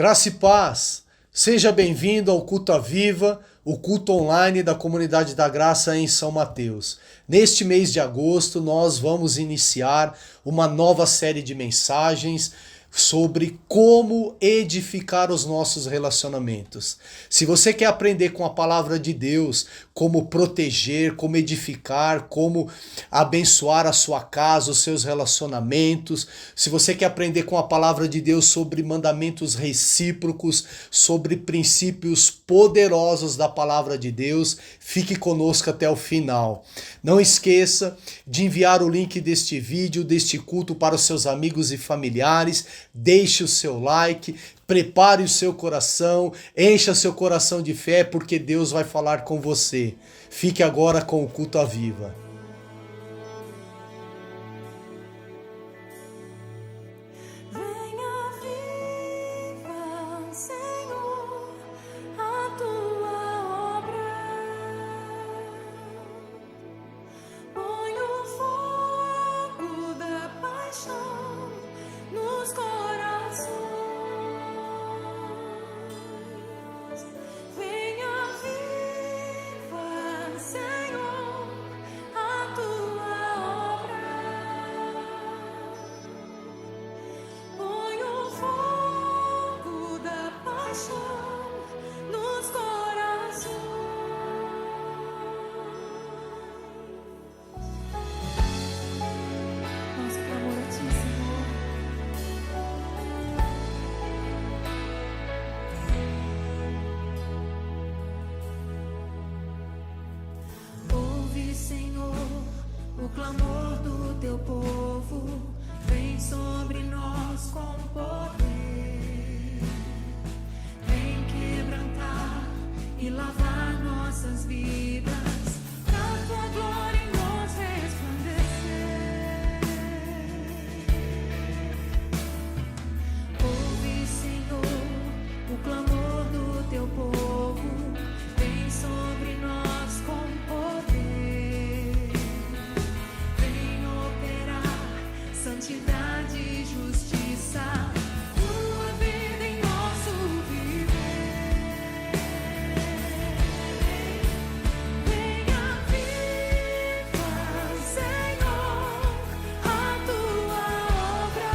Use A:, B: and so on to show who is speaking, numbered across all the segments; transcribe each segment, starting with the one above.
A: Graça e paz. Seja bem-vindo ao Culto à Viva, o culto online da Comunidade da Graça em São Mateus. Neste mês de agosto, nós vamos iniciar uma nova série de mensagens sobre como edificar os nossos relacionamentos. Se você quer aprender com a palavra de Deus, como proteger, como edificar, como abençoar a sua casa, os seus relacionamentos, se você quer aprender com a palavra de Deus sobre mandamentos recíprocos, sobre princípios poderosos da palavra de Deus, fique conosco até o final. Não esqueça de enviar o link deste vídeo, deste culto para os seus amigos e familiares. Deixe o seu like, prepare o seu coração, encha seu coração de fé, porque Deus vai falar com você. Fique agora com o Culto à Viva.
B: O clamor do teu povo vem sobre nós com poder. Vem quebrantar e lavar nossas vidas, pra tua glória em nós resplandecer. Ouve, Senhor, o clamor do teu povo, vem sobre nós com poder. Santidade e justiça, tua vida em nosso viver. Venha viva, Senhor, a tua obra.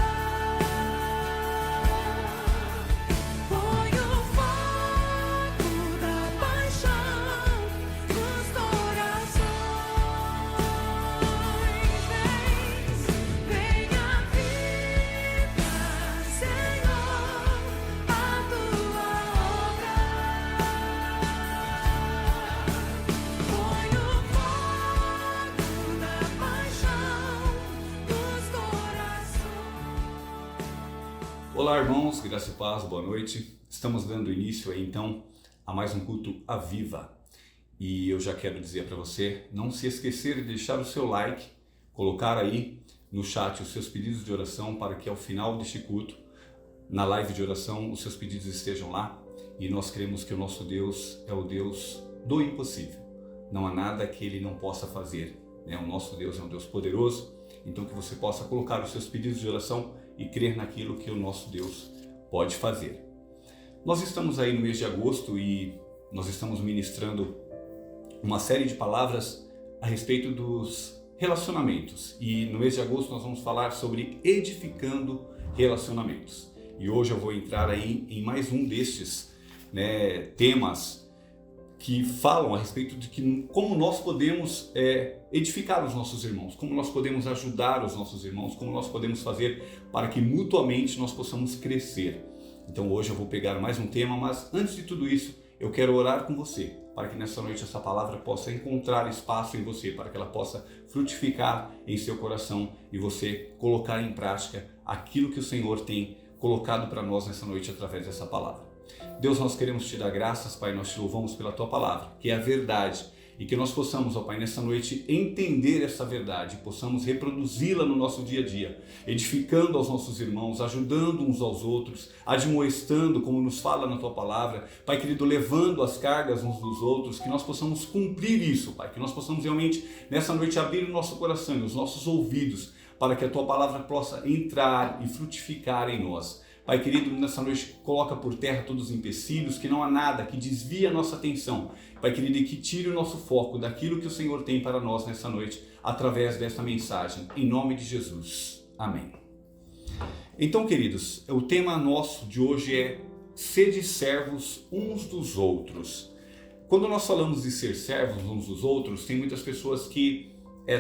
B: Põe o fogo da paixão nos corações.
C: Olá, irmãos, graça e paz, boa noite. Estamos dando início aí então a mais um culto à Viva. E eu já quero dizer para você, não se esquecer de deixar o seu like, colocar aí no chat os seus pedidos de oração para que ao final deste culto, na live de oração, os seus pedidos estejam lá. E nós cremos que o nosso Deus é o Deus do impossível. Não há nada que Ele não possa fazer, né? O nosso Deus é um Deus poderoso, então que você possa colocar os seus pedidos de oração e crer naquilo que o nosso Deus pode fazer. Nós estamos aí no mês de agosto e nós estamos ministrando uma série de palavras a respeito dos relacionamentos. E no mês de agosto nós vamos falar sobre edificando relacionamentos. E hoje eu vou entrar aí em mais um destes, né, temas que falam a respeito de como nós podemos edificar os nossos irmãos, como nós podemos ajudar os nossos irmãos, como nós podemos fazer para que mutuamente nós possamos crescer. Então hoje eu vou pegar mais um tema, mas antes de tudo isso, eu quero orar com você, para que nessa noite essa palavra possa encontrar espaço em você, para que ela possa frutificar em seu coração e você colocar em prática aquilo que o Senhor tem colocado para nós nessa noite através dessa palavra. Deus, nós queremos te dar graças, Pai, nós te louvamos pela tua palavra, que é a verdade, e que nós possamos, ó Pai, nessa noite entender essa verdade, possamos reproduzi-la no nosso dia a dia, edificando aos nossos irmãos, ajudando uns aos outros, admoestando, como nos fala na tua palavra, Pai querido, levando as cargas uns dos outros, que nós possamos cumprir isso, Pai, que nós possamos realmente nessa noite abrir o nosso coração e os nossos ouvidos, para que a tua palavra possa entrar e frutificar em nós. Pai querido, nessa noite coloca por terra todos os empecilhos, que não há nada que desvie a nossa atenção. Pai querido, e que tire o nosso foco daquilo que o Senhor tem para nós nessa noite, através desta mensagem. Em nome de Jesus. Amém. Então, queridos, o tema nosso de hoje é sede servos uns dos outros. Quando nós falamos de ser servos uns dos outros, tem muitas pessoas que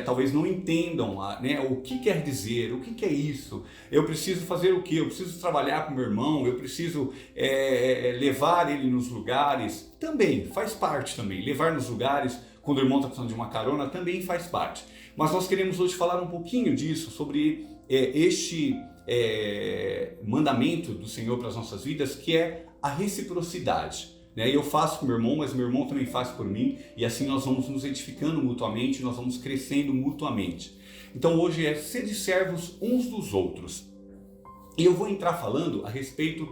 C: talvez não entendam o que quer dizer, o que é isso. Eu preciso fazer o quê? Eu preciso trabalhar com meu irmão, eu preciso levar ele nos lugares. Também faz parte também. Levar nos lugares, quando o irmão está precisando de uma carona, também faz parte. Mas nós queremos hoje falar um pouquinho disso, sobre este mandamento do Senhor para as nossas vidas, que é a reciprocidade. Eu faço com meu irmão, mas meu irmão também faz por mim, e assim nós vamos nos edificando mutuamente, nós vamos crescendo mutuamente. Então hoje é sede servos uns dos outros. E eu vou entrar falando a respeito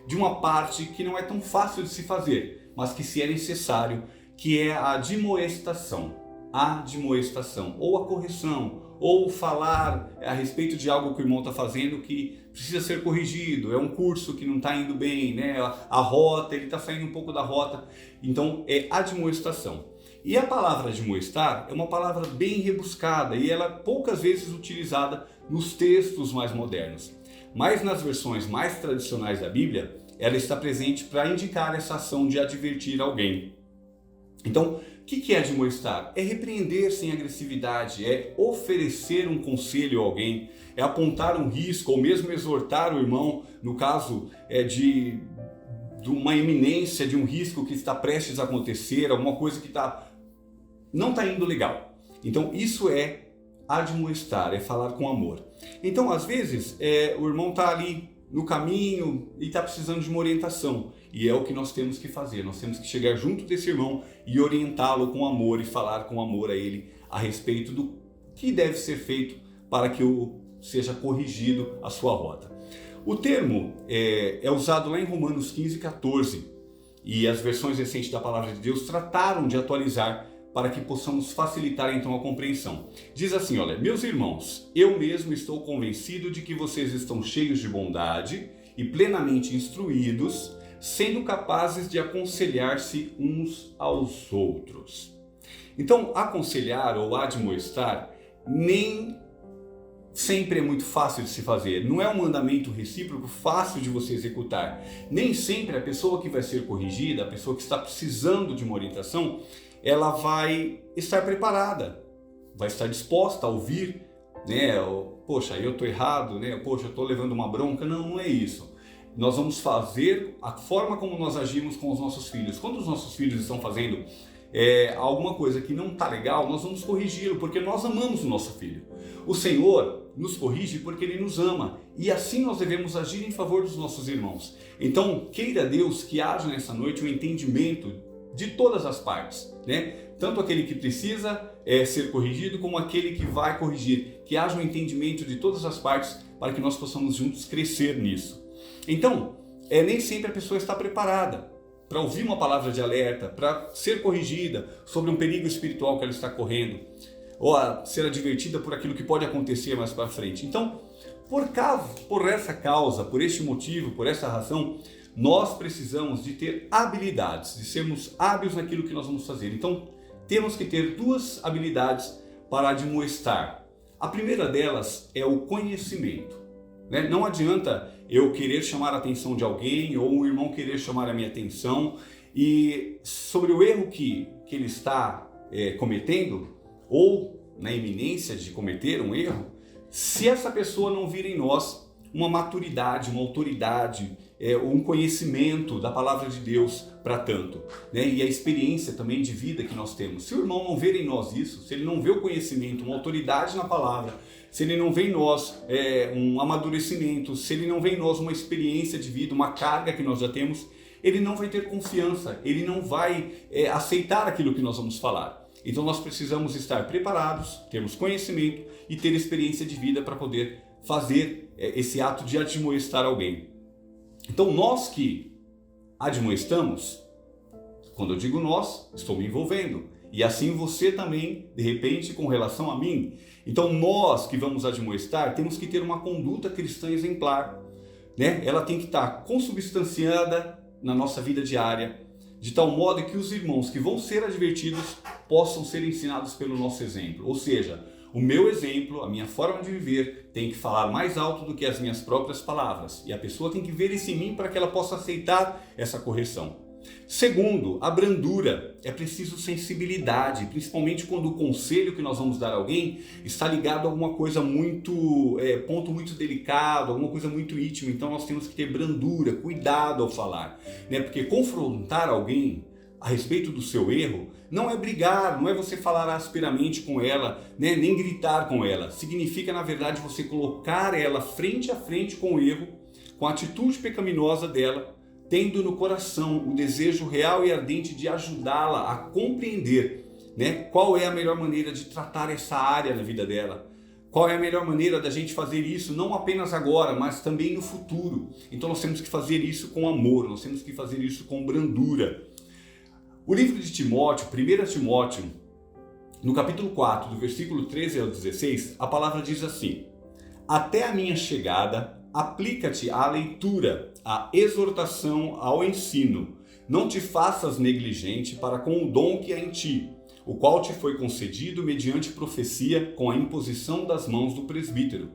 C: de uma parte que não é tão fácil de se fazer, mas que se é necessário, que é a admoestação. A admoestação, ou a correção, ou falar a respeito de algo que o irmão está fazendo que precisa ser corrigido, é um curso que não está indo bem, a rota, ele está saindo um pouco da rota, então é admoestação. E a palavra admoestar é uma palavra bem rebuscada e ela é poucas vezes utilizada nos textos mais modernos, mas nas versões mais tradicionais da Bíblia, ela está presente para indicar essa ação de advertir alguém. Então, o que é admoestar? É repreender sem agressividade, é oferecer um conselho a alguém, é apontar um risco ou mesmo exortar o irmão, no caso de uma iminência de um risco que está prestes a acontecer, alguma coisa que não está indo legal. Então isso é admoestar, é falar com amor. Então às vezes o irmão está ali no caminho e está precisando de uma orientação. E é o que nós temos que fazer, nós temos que chegar junto desse irmão e orientá-lo com amor e falar com amor a ele a respeito do que deve ser feito para que seja corrigido a sua rota. O termo é usado lá em Romanos 15, 14 e as versões recentes da Palavra de Deus trataram de atualizar para que possamos facilitar então a compreensão. Diz assim, olha, meus irmãos, eu mesmo estou convencido de que vocês estão cheios de bondade e plenamente instruídos, sendo capazes de aconselhar-se uns aos outros. Então, aconselhar ou admoestar nem sempre é muito fácil de se fazer. Não é um mandamento recíproco fácil de você executar. Nem sempre a pessoa que vai ser corrigida, a pessoa que está precisando de uma orientação, ela vai estar preparada, vai estar disposta a ouvir, poxa, eu estou errado, poxa, eu estou levando uma bronca. Não é isso. Nós vamos fazer a forma como nós agimos com os nossos filhos. Quando os nossos filhos estão fazendo alguma coisa que não está legal, nós vamos corrigi-lo, porque nós amamos o nosso filho. O Senhor nos corrige porque Ele nos ama, e assim nós devemos agir em favor dos nossos irmãos. Então, queira Deus que haja nessa noite um entendimento de todas as partes, Tanto aquele que precisa ser corrigido, como aquele que vai corrigir. Que haja um entendimento de todas as partes para que nós possamos juntos crescer nisso. Então, nem sempre a pessoa está preparada para ouvir uma palavra de alerta, para ser corrigida sobre um perigo espiritual que ela está correndo, ou a ser advertida por aquilo que pode acontecer mais para frente. Então, por essa causa, por este motivo, por essa razão, nós precisamos de ter habilidades, de sermos hábeis naquilo que nós vamos fazer. Então, temos que ter duas habilidades para admoestar. A primeira delas é o conhecimento. Não adianta eu querer chamar a atenção de alguém ou um irmão querer chamar a minha atenção e sobre o erro que ele está cometendo ou na iminência de cometer um erro, se essa pessoa não vir em nós uma maturidade, uma autoridade, um conhecimento da palavra de Deus para tanto, e a experiência também de vida que nós temos. Se o irmão não ver em nós isso, se ele não vê o conhecimento, uma autoridade na palavra, se ele não vê em nós um amadurecimento, se ele não vê em nós uma experiência de vida, uma carga que nós já temos, ele não vai ter confiança, ele não vai aceitar aquilo que nós vamos falar. Então nós precisamos estar preparados, termos conhecimento e ter experiência de vida para poder fazer esse ato de admoestar alguém. Então nós que admoestamos, quando eu digo nós, estou me envolvendo. E assim você também, de repente, com relação a mim. Então nós que vamos admoestar, temos que ter uma conduta cristã exemplar. né? Ela tem que estar consubstanciada na nossa vida diária, de tal modo que os irmãos que vão ser advertidos possam ser ensinados pelo nosso exemplo. Ou seja, o meu exemplo, a minha forma de viver tem que falar mais alto do que as minhas próprias palavras. E a pessoa tem que ver isso em mim para que ela possa aceitar essa correção. Segundo, a brandura. É preciso sensibilidade, principalmente quando o conselho que nós vamos dar a alguém está ligado a alguma coisa muito, ponto muito delicado, alguma coisa muito íntima. Então nós temos que ter brandura, cuidado ao falar, né? Porque confrontar alguém a respeito do seu erro não é brigar, não é você falar asperamente com ela, né? Nem gritar com ela. Significa, na verdade, você colocar ela frente a frente com o erro, com a atitude pecaminosa dela, tendo no coração o desejo real e ardente de ajudá-la a compreender, né, qual é a melhor maneira de tratar essa área na vida dela. Qual é a melhor maneira da gente fazer isso, não apenas agora, mas também no futuro. Então nós temos que fazer isso com amor, nós temos que fazer isso com brandura. O livro de Timóteo, 1 Timóteo, no capítulo 4, do versículo 13 ao 16, a palavra diz assim: até a minha chegada, aplica-te à leitura, à exortação, ao ensino. Não te faças negligente para com o dom que há em ti, o qual te foi concedido mediante profecia com a imposição das mãos do presbítero.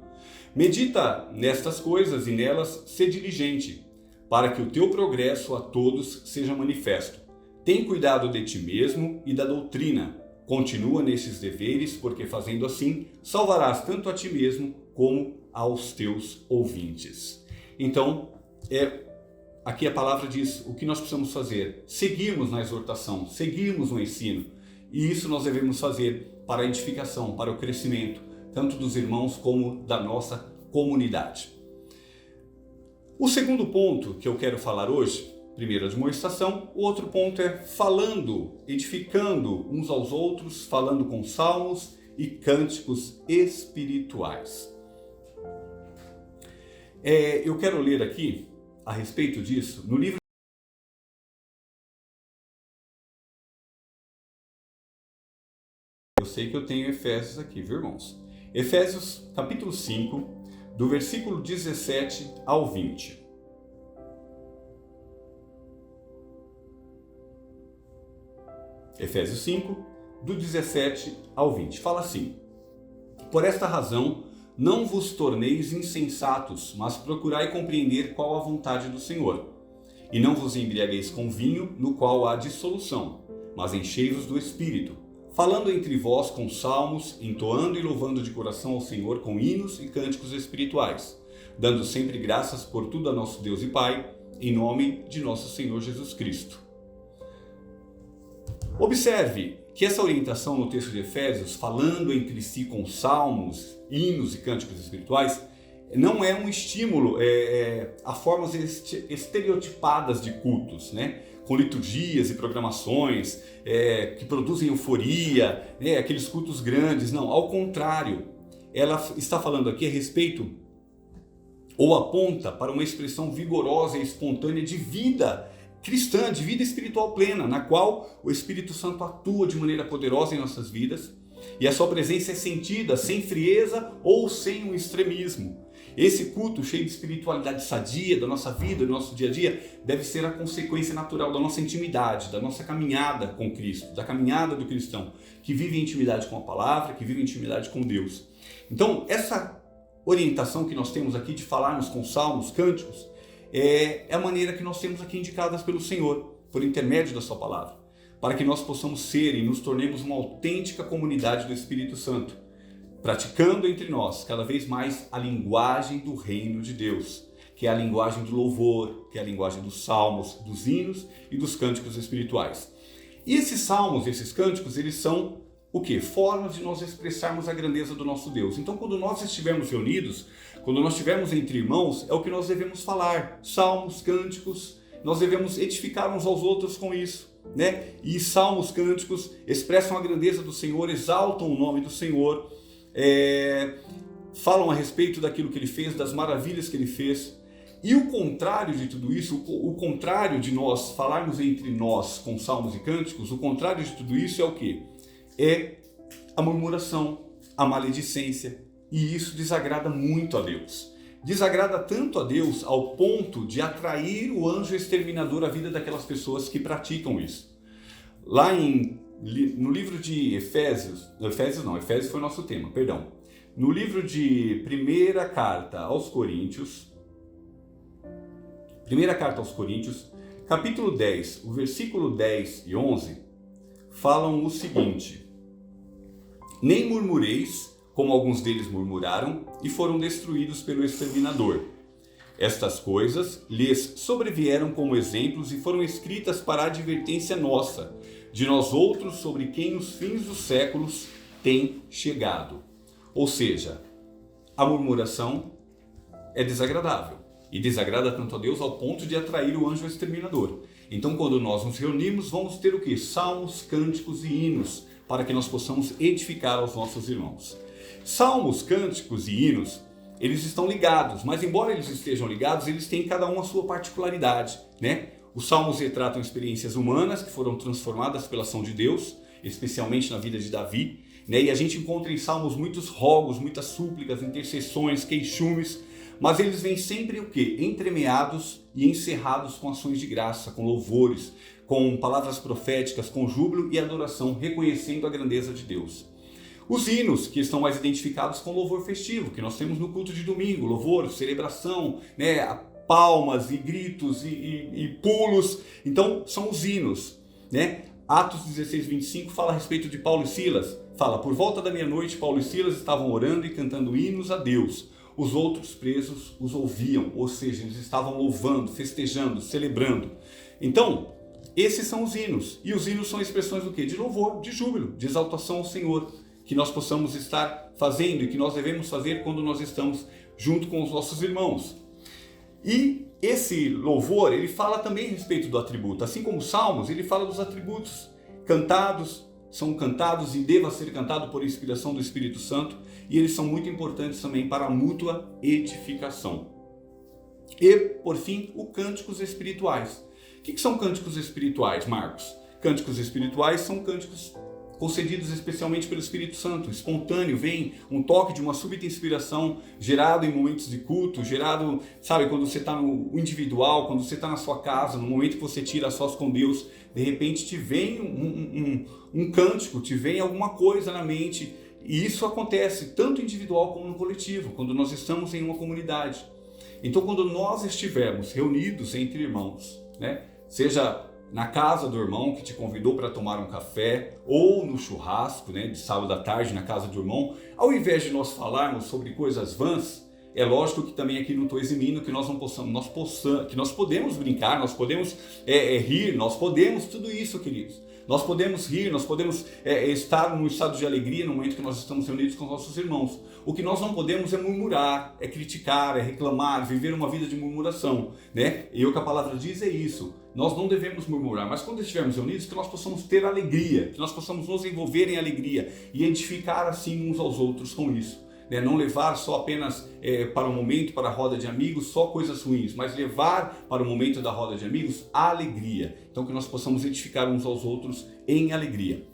C: Medita nestas coisas e nelas sê diligente, para que o teu progresso a todos seja manifesto. Tem cuidado de ti mesmo e da doutrina. Continua nesses deveres, porque fazendo assim, salvarás tanto a ti mesmo como aos teus ouvintes. Então, aqui a palavra diz o que nós precisamos fazer: seguirmos na exortação, seguirmos no ensino. E isso nós devemos fazer para a edificação, para o crescimento, tanto dos irmãos como da nossa comunidade. O segundo ponto que eu quero falar hoje, primeiro a demonstração, o outro ponto é falando, edificando uns aos outros, falando com salmos e cânticos espirituais. Eu quero ler aqui a respeito disso no livro. Eu sei que eu tenho Efésios aqui, viu, irmãos? Efésios capítulo 5, do versículo 17 ao 20. Efésios 5, do 17 ao 20. Fala assim: por esta razão, não vos torneis insensatos, mas procurai compreender qual a vontade do Senhor. E não vos embriagueis com vinho, no qual há dissolução, mas enchei-vos do Espírito, falando entre vós com salmos, entoando e louvando de coração ao Senhor com hinos e cânticos espirituais, dando sempre graças por tudo a nosso Deus e Pai, em nome de nosso Senhor Jesus Cristo. Observe que essa orientação no texto de Efésios, falando entre si com salmos, hinos e cânticos espirituais, não é um estímulo a formas estereotipadas de cultos, né? Com liturgias e programações que produzem euforia, né? Aqueles cultos grandes. Não, ao contrário, ela está falando aqui a respeito, ou aponta para uma expressão vigorosa e espontânea de vida cristã, de vida espiritual plena, na qual o Espírito Santo atua de maneira poderosa em nossas vidas e a sua presença é sentida sem frieza ou sem um extremismo. Esse culto cheio de espiritualidade sadia da nossa vida, do nosso dia a dia, deve ser a consequência natural da nossa intimidade, da nossa caminhada com Cristo, da caminhada do cristão, que vive em intimidade com a palavra, que vive em intimidade com Deus. Então, essa orientação que nós temos aqui de falarmos com salmos, cânticos, é a maneira que nós temos aqui indicadas pelo Senhor, por intermédio da sua palavra, para que nós possamos ser e nos tornemos uma autêntica comunidade do Espírito Santo, praticando entre nós cada vez mais a linguagem do reino de Deus, que é a linguagem do louvor, que é a linguagem dos salmos, dos hinos e dos cânticos espirituais. E esses salmos, esses cânticos, eles são o quê? Formas de nós expressarmos a grandeza do nosso Deus. Então, quando nós estivermos reunidos, quando nós estivermos entre irmãos, é o que nós devemos falar. Salmos, cânticos, nós devemos edificar uns aos outros com isso, né? E salmos, cânticos expressam a grandeza do Senhor, exaltam o nome do Senhor, falam a respeito daquilo que Ele fez, das maravilhas que Ele fez. E o contrário de tudo isso, o contrário de nós falarmos entre nós com salmos e cânticos, o contrário de tudo isso é o quê? É a murmuração, a maledicência, e isso desagrada muito a Deus. desagrada tanto a Deus ao ponto de atrair o anjo exterminador à vida daquelas pessoas que praticam isso. Lá no livro de Efésios foi o nosso tema, perdão. No livro de primeira carta aos Coríntios, capítulo 10, o versículo 10 e 11, falam o seguinte: nem murmureis, como alguns deles murmuraram e foram destruídos pelo exterminador. Estas coisas lhes sobrevieram como exemplos e foram escritas para a advertência nossa, de nós outros, sobre quem os fins dos séculos têm chegado. Ou seja, a murmuração é desagradável e desagrada tanto a Deus ao ponto de atrair o anjo exterminador. Então, quando nós nos reunimos, vamos ter o quê? Salmos, cânticos e hinos, para que nós possamos edificar aos nossos irmãos. Salmos, cânticos e hinos, eles estão ligados, mas embora eles estejam ligados, eles têm cada um a sua particularidade, né? Os salmos retratam experiências humanas que foram transformadas pela ação de Deus, especialmente na vida de Davi, né? E a gente encontra em salmos muitos rogos, muitas súplicas, intercessões, queixumes, mas eles vêm sempre o quê? Entremeados e encerrados com ações de graça, com louvores, com palavras proféticas, com júbilo e adoração, reconhecendo a grandeza de Deus. Os hinos, que estão mais identificados com louvor festivo, que nós temos no culto de domingo, louvor, celebração, né, palmas e gritos e pulos, então são os hinos, né? Atos 16, 25 fala a respeito de Paulo e Silas, fala: por volta da meia-noite Paulo e Silas estavam orando e cantando hinos a Deus, os outros presos os ouviam, ou seja, eles estavam louvando, festejando, celebrando. Então, esses são os hinos, e os hinos são expressões do quê? De louvor, de júbilo, de exaltação ao Senhor, que nós possamos estar fazendo e que nós devemos fazer quando nós estamos junto com os nossos irmãos. E esse louvor, ele fala também a respeito do atributo, assim como os salmos, ele fala dos atributos cantados, são cantados e deva ser cantado por inspiração do Espírito Santo, e eles são muito importantes também para a mútua edificação. E, por fim, os cânticos espirituais. O que são cânticos espirituais, Marcos? Cânticos espirituais são cânticos concedidos especialmente pelo Espírito Santo, espontâneo, vem um toque de uma súbita inspiração, gerado em momentos de culto, gerado, sabe, quando você está no individual, quando você está na sua casa, no momento que você tira a sós com Deus, de repente te vem um cântico, te vem alguma coisa na mente, e isso acontece tanto individual como no coletivo, quando nós estamos em uma comunidade. Então, quando nós estivermos reunidos entre irmãos, né, seja na casa do irmão que te convidou para tomar um café, ou no churrasco, né, de sábado à tarde na casa do irmão, ao invés de nós falarmos sobre coisas vãs, é lógico que também aqui não estou eximindo que nós não possamos, que nós podemos brincar, nós podemos rir, nós podemos tudo isso, queridos. Nós podemos rir, nós podemos estar num estado de alegria no momento que nós estamos reunidos com os nossos irmãos. O que nós não podemos é murmurar, é criticar, é reclamar, viver uma vida de murmuração, né? E o que a palavra diz é isso. Nós não devemos murmurar, mas quando estivermos reunidos, que nós possamos ter alegria, que nós possamos nos envolver em alegria e edificar assim uns aos outros com isso. Não levar só apenas para o momento, para a roda de amigos, só coisas ruins, mas levar para o momento da roda de amigos a alegria. Então que nós possamos edificar uns aos outros em alegria.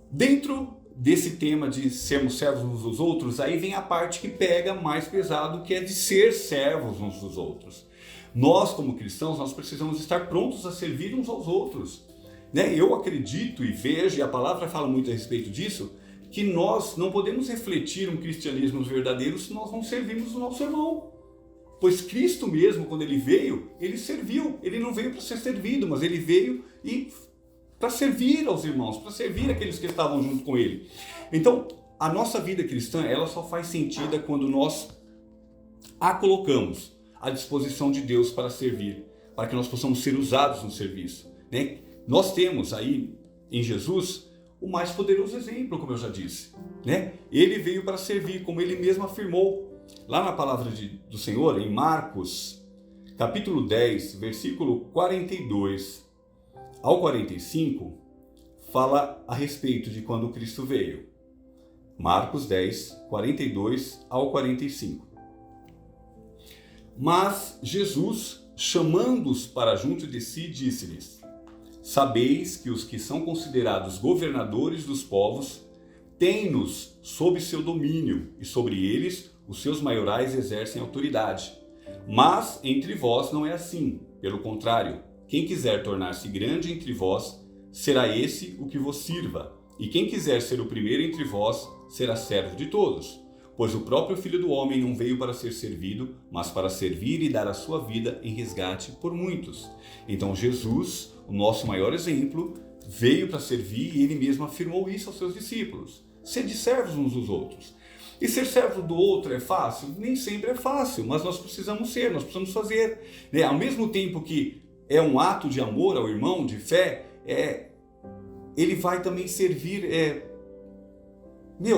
C: Dentro desse tema de sermos servos uns dos outros, aí vem a parte que pega mais pesado, que é de ser servos uns dos outros. Nós, como cristãos, nós precisamos estar prontos a servir uns aos outros. Eu acredito e vejo, e a palavra fala muito a respeito disso, que nós não podemos refletir um cristianismo verdadeiro se nós não servirmos o nosso irmão. Pois Cristo mesmo, quando ele veio, ele serviu. Ele não veio para ser servido, mas ele veio para servir aos irmãos, para servir aqueles que estavam junto com ele. Então, a nossa vida cristã, ela só faz sentido quando nós a colocamos à disposição de Deus para servir, para que nós possamos ser usados no serviço. Nós temos aí em Jesus o mais poderoso exemplo, como eu já disse. Ele veio para servir, como ele mesmo afirmou. Lá na palavra do Senhor, em Marcos, capítulo 10, versículo 42 ao 45, fala a respeito de quando Cristo veio. Marcos 10, 42 ao 45. Mas Jesus, chamando-os para junto de si, disse-lhes: sabeis que os que são considerados governadores dos povos têm-nos sob seu domínio, e sobre eles os seus maiorais exercem autoridade. Mas entre vós não é assim. Pelo contrário, quem quiser tornar-se grande entre vós, será esse o que vos sirva. E quem quiser ser o primeiro entre vós, será servo de todos. Pois o próprio Filho do Homem não veio para ser servido, mas para servir e dar a sua vida em resgate por muitos. Então Jesus, o nosso maior exemplo, veio para servir e ele mesmo afirmou isso aos seus discípulos. Sede servos uns dos outros. E ser servo do outro é fácil? Nem sempre é fácil, mas nós precisamos ser, nós precisamos fazer. Ao mesmo tempo que é um ato de amor ao irmão, de fé, ele vai também servir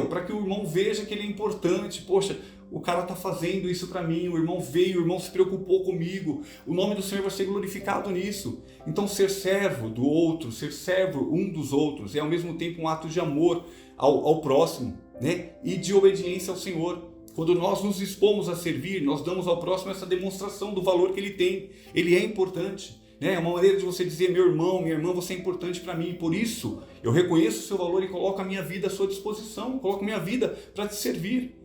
C: para que o irmão veja que ele é importante. Poxa, o cara está fazendo isso para mim, o irmão veio, o irmão se preocupou comigo, o nome do Senhor vai ser glorificado nisso. Então ser servo do outro, ser servo um dos outros, é ao mesmo tempo um ato de amor ao próximo, e de obediência ao Senhor. Quando nós nos dispomos a servir, nós damos ao próximo essa demonstração do valor que ele tem. Ele é importante. É uma maneira de você dizer: meu irmão, minha irmã, você é importante para mim, por isso eu reconheço o seu valor e coloco a minha vida à sua disposição, coloco a minha vida para te servir.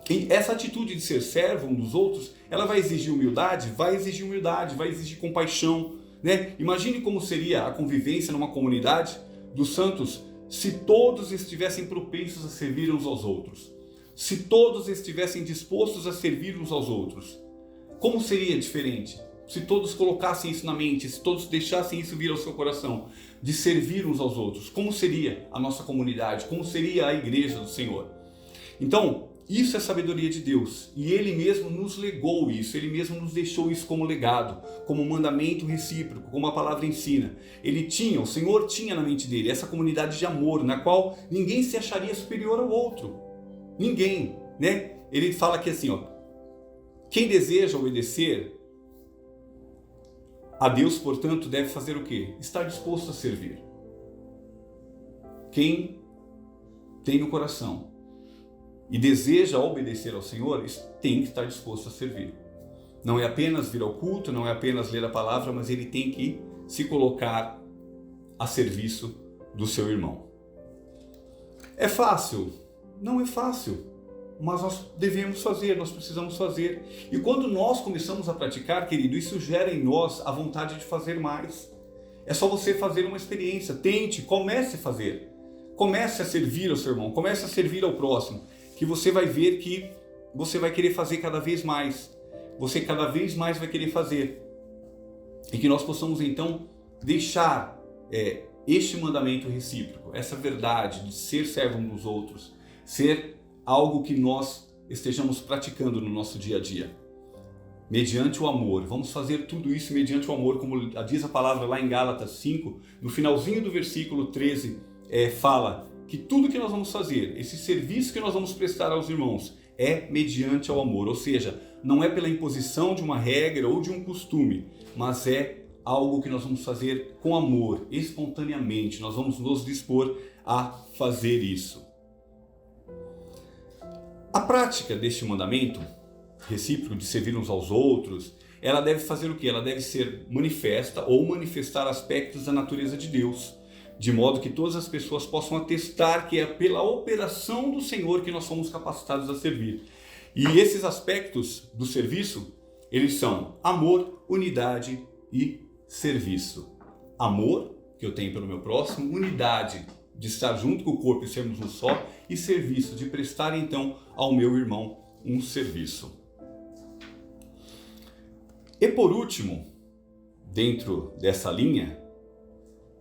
C: E essa atitude de ser servo um dos outros, ela vai exigir humildade, vai exigir compaixão. Imagine como seria a convivência numa comunidade dos santos se todos estivessem propensos a servir uns aos outros, se todos estivessem dispostos a servir uns aos outros. Como seria diferente? Se todos colocassem isso na mente, se todos deixassem isso vir ao seu coração, de servir uns aos outros, como seria a nossa comunidade, como seria a igreja do Senhor? Então, isso é sabedoria de Deus, e Ele mesmo nos legou isso, Ele mesmo nos deixou isso como legado, como mandamento recíproco, como a palavra ensina. O Senhor tinha na mente dele essa comunidade de amor, na qual ninguém se acharia superior ao outro. Ninguém, Ele fala que assim, quem deseja obedecer a Deus, portanto, deve fazer o quê? Estar disposto a servir. Quem tem no coração e deseja obedecer ao Senhor, tem que estar disposto a servir. Não é apenas vir ao culto, não é apenas ler a palavra, mas ele tem que se colocar a serviço do seu irmão. É fácil? Não é fácil. Mas nós devemos fazer, nós precisamos fazer. E quando nós começamos a praticar, querido, isso gera em nós a vontade de fazer mais. É só você fazer uma experiência, tente, comece a fazer. Comece a servir ao seu irmão, comece a servir ao próximo, que você vai ver que você vai querer fazer cada vez mais. Você cada vez mais vai querer fazer. E que nós possamos então deixar este mandamento recíproco, essa verdade de ser servo um dos outros, ser algo que nós estejamos praticando no nosso dia a dia, mediante o amor. Vamos fazer tudo isso mediante o amor, como diz a palavra lá em Gálatas 5, no finalzinho do versículo 13, fala que tudo que nós vamos fazer, esse serviço que nós vamos prestar aos irmãos, é mediante ao amor, ou seja, não é pela imposição de uma regra ou de um costume, mas é algo que nós vamos fazer com amor, espontaneamente, nós vamos nos dispor a fazer isso. A prática deste mandamento recíproco de servir uns aos outros, ela deve fazer o quê? Ela deve ser manifesta ou manifestar aspectos da natureza de Deus, de modo que todas as pessoas possam atestar que é pela operação do Senhor que nós somos capacitados a servir. E esses aspectos do serviço, eles são amor, unidade e serviço. Amor, que eu tenho pelo meu próximo, unidade, de estar junto com o corpo e sermos um só, e serviço, de prestar então ao meu irmão um serviço. E por último, dentro dessa linha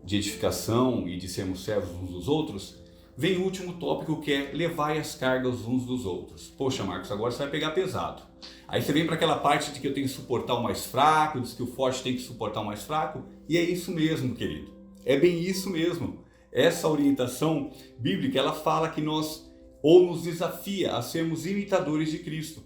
C: de edificação e de sermos servos uns dos outros, vem o último tópico, que é levai as cargas uns dos outros. Poxa, Marcos, agora você vai pegar pesado. Aí você vem para aquela parte de que eu tenho que suportar o mais fraco, diz que o forte tem que suportar o mais fraco, e é isso mesmo, querido. É bem isso mesmo. Essa orientação bíblica, ela fala que nos desafia a sermos imitadores de Cristo,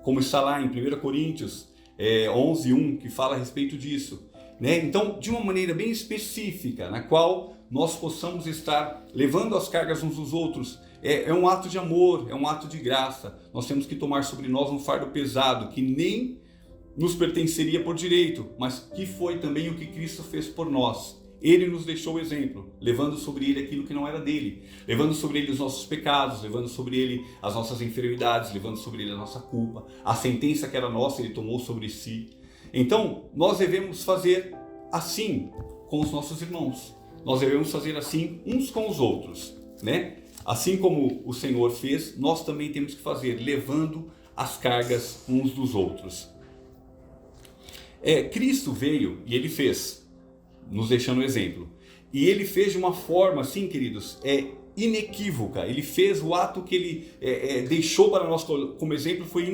C: como está lá em 1 Coríntios 11:1, que fala a respeito disso. Então, de uma maneira bem específica, na qual nós possamos estar levando as cargas uns dos outros, é um ato de amor, é um ato de graça. Nós temos que tomar sobre nós um fardo pesado, que nem nos pertenceria por direito, mas que foi também o que Cristo fez por nós. Ele nos deixou o exemplo, levando sobre ele aquilo que não era dele, levando sobre ele os nossos pecados, levando sobre ele as nossas enfermidades, levando sobre ele a nossa culpa, a sentença que era nossa ele tomou sobre si. Então, nós devemos fazer assim com os nossos irmãos. Nós devemos fazer assim uns com os outros, né? Assim como o Senhor fez, nós também temos que fazer, levando as cargas uns dos outros. Cristo veio e ele fez, nos deixando um exemplo. E ele fez de uma forma, assim, queridos, inequívoca. Ele fez o ato que ele deixou para nós como exemplo, foi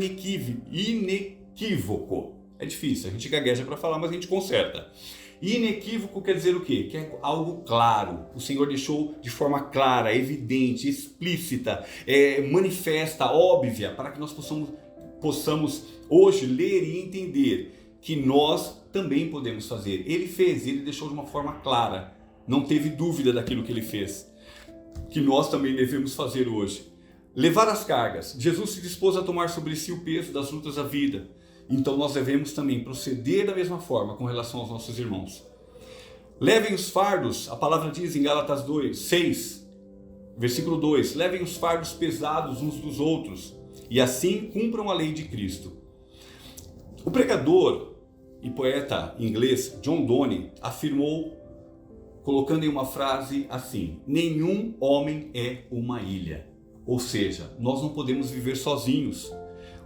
C: inequívoco. É difícil, a gente gagueja para falar, mas a gente conserta. Inequívoco quer dizer o quê? Que é algo claro. O Senhor deixou de forma clara, evidente, explícita, manifesta, óbvia, para que nós possamos hoje ler e entender que nós também podemos fazer. Ele fez, ele deixou de uma forma clara, não teve dúvida daquilo que ele fez, que nós também devemos fazer hoje. Levar as cargas. Jesus se dispôs a tomar sobre si o peso das lutas da vida. Então nós devemos também proceder da mesma forma com relação aos nossos irmãos. Levem os fardos, a palavra diz em Gálatas 6, versículo 2, levem os fardos pesados uns dos outros e assim cumpram a lei de Cristo. O pregador e poeta inglês John Donne afirmou, colocando em uma frase assim: nenhum homem é uma ilha. Ou seja, nós não podemos viver sozinhos.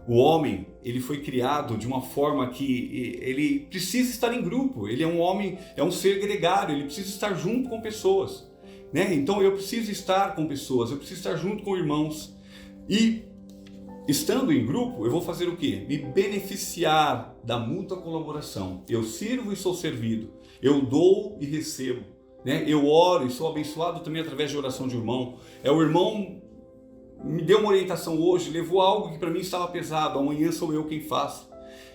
C: O homem, ele foi criado de uma forma que ele precisa estar em grupo. Ele é um homem, é um ser gregário, ele precisa estar junto com pessoas, né? Então eu preciso estar com pessoas, eu preciso estar junto com irmãos. E estando em grupo, eu vou fazer o quê? Me beneficiar da mútua colaboração. Eu sirvo e sou servido. Eu dou e recebo, né? Eu oro e sou abençoado também através de oração de irmão. O irmão me deu uma orientação hoje, levou algo que para mim estava pesado, amanhã sou eu quem faço.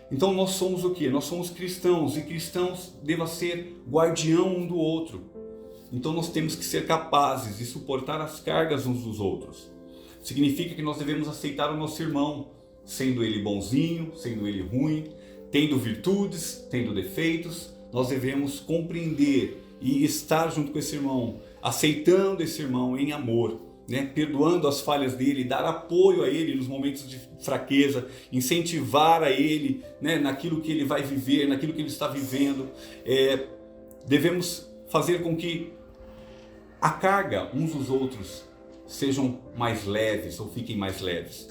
C: Então nós somos o quê? Nós somos cristãos, e cristãos devem ser guardião um do outro. Então nós temos que ser capazes de suportar as cargas uns dos outros. Significa que nós devemos aceitar o nosso irmão, sendo ele bonzinho, sendo ele ruim, tendo virtudes, tendo defeitos. Nós devemos compreender e estar junto com esse irmão, aceitando esse irmão em amor, né? Perdoando as falhas dele, dar apoio a ele nos momentos de fraqueza, incentivar a ele, né? Naquilo que ele vai viver, naquilo que ele está vivendo. Devemos fazer com que a carga uns dos outros sejam mais leves ou fiquem mais leves.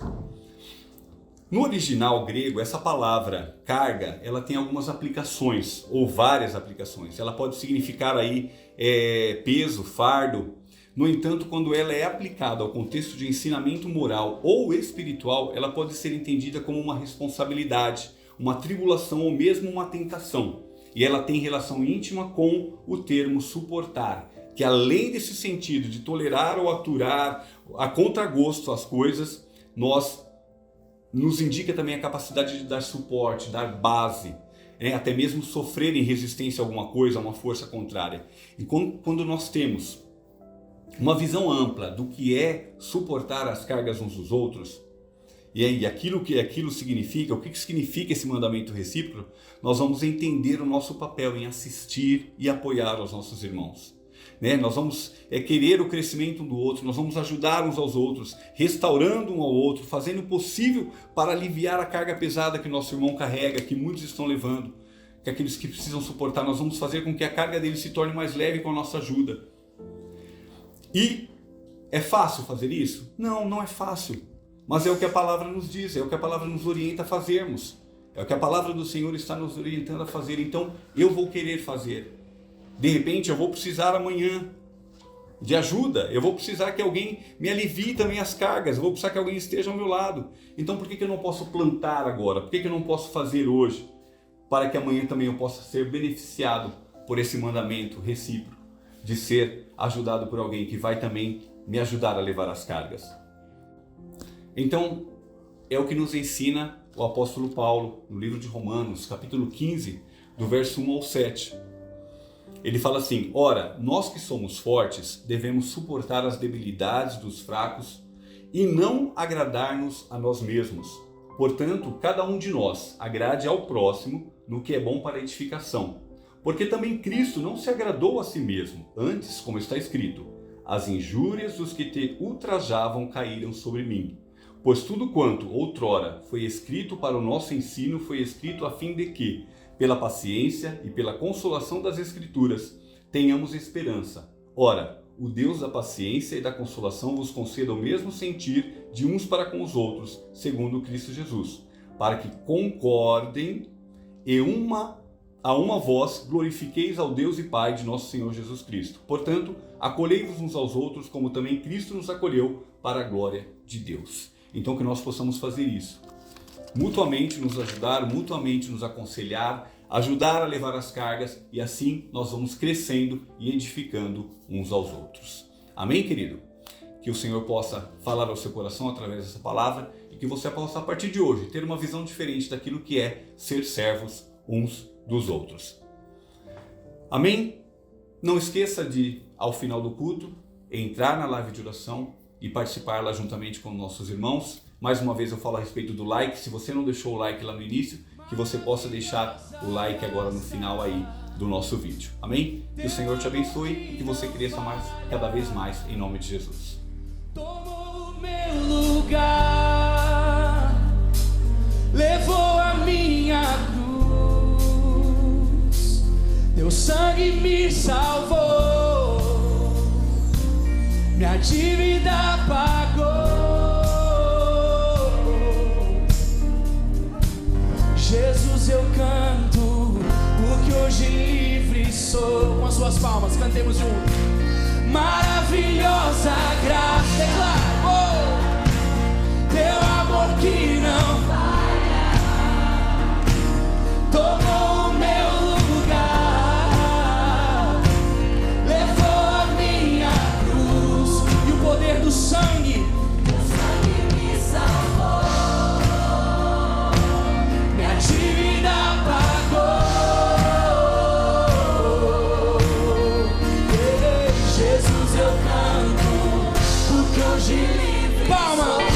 C: No original grego, essa palavra carga, ela tem algumas aplicações, ou várias aplicações. Ela pode significar aí peso, fardo. No entanto, quando ela é aplicada ao contexto de ensinamento moral ou espiritual, ela pode ser entendida como uma responsabilidade, uma tribulação ou mesmo uma tentação. E ela tem relação íntima com o termo suportar, que além desse sentido de tolerar ou aturar a contragosto as coisas, nos indica também a capacidade de dar suporte, dar base, até mesmo sofrer em resistência a alguma coisa, a uma força contrária. E quando nós temos uma visão ampla do que é suportar as cargas uns dos outros, e aí aquilo que aquilo significa, o que significa esse mandamento recíproco, nós vamos entender o nosso papel em assistir e apoiar os nossos irmãos. Nós vamos querer o crescimento um do outro, nós vamos ajudar uns aos outros, restaurando um ao outro, fazendo o possível para aliviar a carga pesada que nosso irmão carrega, que muitos estão levando, que aqueles que precisam suportar, nós vamos fazer com que a carga dele se torne mais leve com a nossa ajuda. E é fácil fazer isso? Não, não é fácil. Mas é o que a palavra nos diz, é o que a palavra nos orienta a fazermos. É o que a palavra do Senhor está nos orientando a fazer. Então, eu vou querer fazer. De repente, eu vou precisar amanhã de ajuda. Eu vou precisar que alguém me alivie também as cargas. Eu vou precisar que alguém esteja ao meu lado. Então, por que eu não posso plantar agora? Por que eu não posso fazer hoje? Para que amanhã também eu possa ser beneficiado por esse mandamento recíproco de ser ajudado por alguém que vai também me ajudar a levar as cargas. Então, é o que nos ensina o apóstolo Paulo no livro de Romanos, capítulo 15, do verso 1 ao 7. Ele fala assim: ora, nós que somos fortes devemos suportar as debilidades dos fracos e não agradar-nos a nós mesmos. Portanto, cada um de nós agrade ao próximo no que é bom para a edificação. Porque também Cristo não se agradou a si mesmo. Antes, como está escrito, as injúrias dos que te ultrajavam caíram sobre mim. Pois tudo quanto outrora foi escrito para o nosso ensino foi escrito a fim de que, pela paciência e pela consolação das Escrituras, tenhamos esperança. Ora, o Deus da paciência e da consolação vos conceda o mesmo sentir de uns para com os outros, segundo Cristo Jesus, para que concordem e a uma voz glorifiqueis ao Deus e Pai de nosso Senhor Jesus Cristo. Portanto, acolhei-vos uns aos outros, como também Cristo nos acolheu para a glória de Deus. Então que nós possamos fazer isso. Mutuamente nos ajudar, mutuamente nos aconselhar, ajudar a levar as cargas e assim nós vamos crescendo e edificando uns aos outros. Amém, querido? Que o Senhor possa falar ao seu coração através dessa palavra e que você possa, a partir de hoje, ter uma visão diferente daquilo que é ser servos uns dos outros. Amém? Não esqueça de, ao final do culto, entrar na live de oração e participar lá juntamente com nossos irmãos. Mais uma vez eu falo a respeito do like. Se você não deixou o like lá no início, que você possa deixar o like agora no final aí do nosso vídeo. Amém? Que o Senhor te abençoe e que você cresça cada vez mais em nome de Jesus.
B: Tomou o meu lugar, levou a minha cruz, teu sangue me salvou, minha dívida pagou. Jesus, eu canto, porque hoje livre sou. Com as suas palmas, cantemos juntos. Maravilhosa graça, declaro, teu amor que não falha, tomou o meu lugar, levou a minha cruz e o poder do sangue me salvou, minha dívida pagou. Jesus, eu canto, porque hoje livre. Palma!